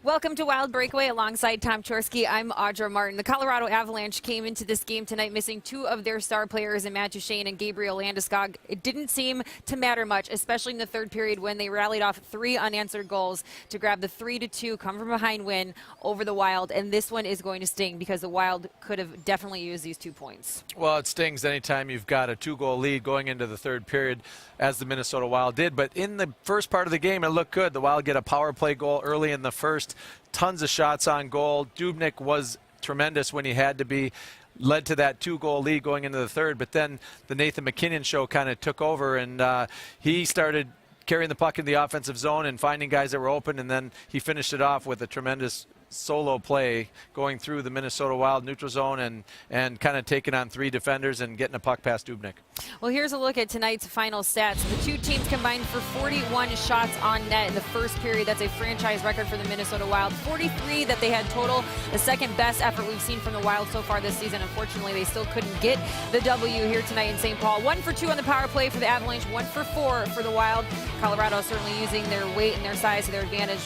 Welcome to Wild Breakaway alongside Tom Chorski. I'm Audra Martin. The Colorado Avalanche came into this game tonight missing two of their star players in Matt Duchene and Gabriel Landeskog. It didn't seem to matter much, especially in the third period when they rallied off 3 unanswered goals to grab the 3-2 come from behind win over the Wild. And this one is going to sting because the Wild could have definitely used these 2 points. Well, it stings anytime you've got a 2-goal lead going into the third period, as the Minnesota Wild did. But in the first part of the game, it looked good. The Wild get a power play goal early in the first. Tons of shots on goal. Dubnyk was tremendous when he had to be. Led to that 2-goal lead going into the third. But then the Nathan MacKinnon show kind of took over, and he started carrying the puck in the offensive zone and finding guys that were open, and then he finished it off with a tremendous solo play going through the Minnesota Wild neutral zone and kind of taking on 3 defenders and getting a puck past Dubnyk. Well, here's a look at tonight's final stats. The 2 teams combined for 41 shots on net in the first period. That's a franchise record for the Minnesota Wild. 43 that they had total, the second best effort we've seen from the Wild so far this season. Unfortunately, they still couldn't get the W here tonight in St. Paul. 1 for 2 on the power play for the Avalanche, 1 for 4 for the Wild. Colorado certainly using their weight and their size to their advantage.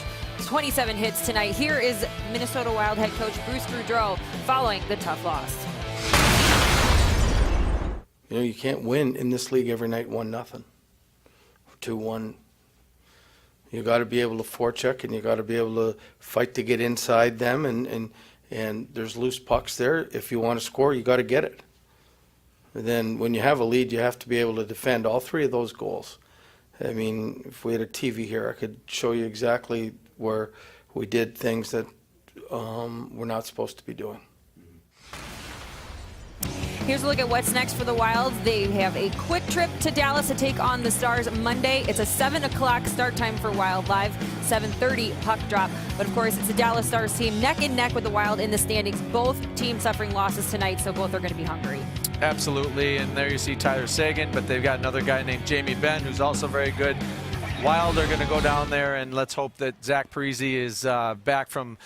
27 hits tonight. Here is Minnesota Wild head coach Bruce Boudreau following the tough loss. You know, you can't win in this league every night 1-0, 2-1. You got to be able to forecheck, and you got to be able to fight to get inside them, and there's loose pucks there. If you want to score, you got to get it. And then when you have a lead, you have to be able to defend all 3 of those goals. I mean, if we had a TV here, I could show you exactly where we did things that we're not supposed to be doing. Here's a look at what's next for the Wild. They have a quick trip to Dallas to take on the Stars Monday. It's a 7 o'clock start time for Wild Live, 7:30 puck drop. But of course, it's a Dallas Stars team neck and neck with the Wild in the standings. Both teams suffering losses tonight, so both are going to be hungry. Absolutely, and there you see Tyler Seguin, but they've got another guy named Jamie Benn who's also very good. Wild are going to go down there, and let's hope that Zach Parise is back from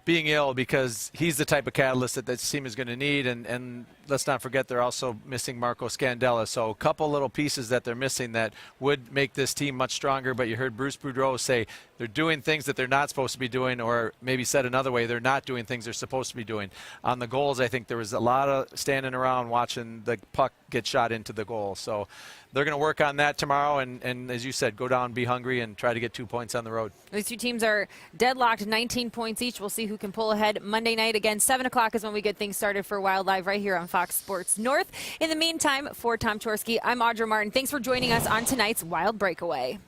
being ill, because he's the type of catalyst that this team is going to need. And let's not forget they're also missing Marco Scandella. So a couple little pieces that they're missing that would make this team much stronger. But you heard Bruce Boudreau say they're doing things that they're not supposed to be doing, or maybe said another way, they're not doing things they're supposed to be doing. On the goals, I think there was a lot of standing around watching the puck get shot into the goal. So they're going to work on that tomorrow, and as you said, go down, be hungry, and try to get 2 points on the road. These 2 teams are deadlocked, 19 points each. We'll see who can pull ahead Monday night. Again, 7 o'clock is when we get things started for Wild Live right here on Fox Sports North. In the meantime, for Tom Chorski, I'm Audra Martin. Thanks for joining us on tonight's Wild Breakaway.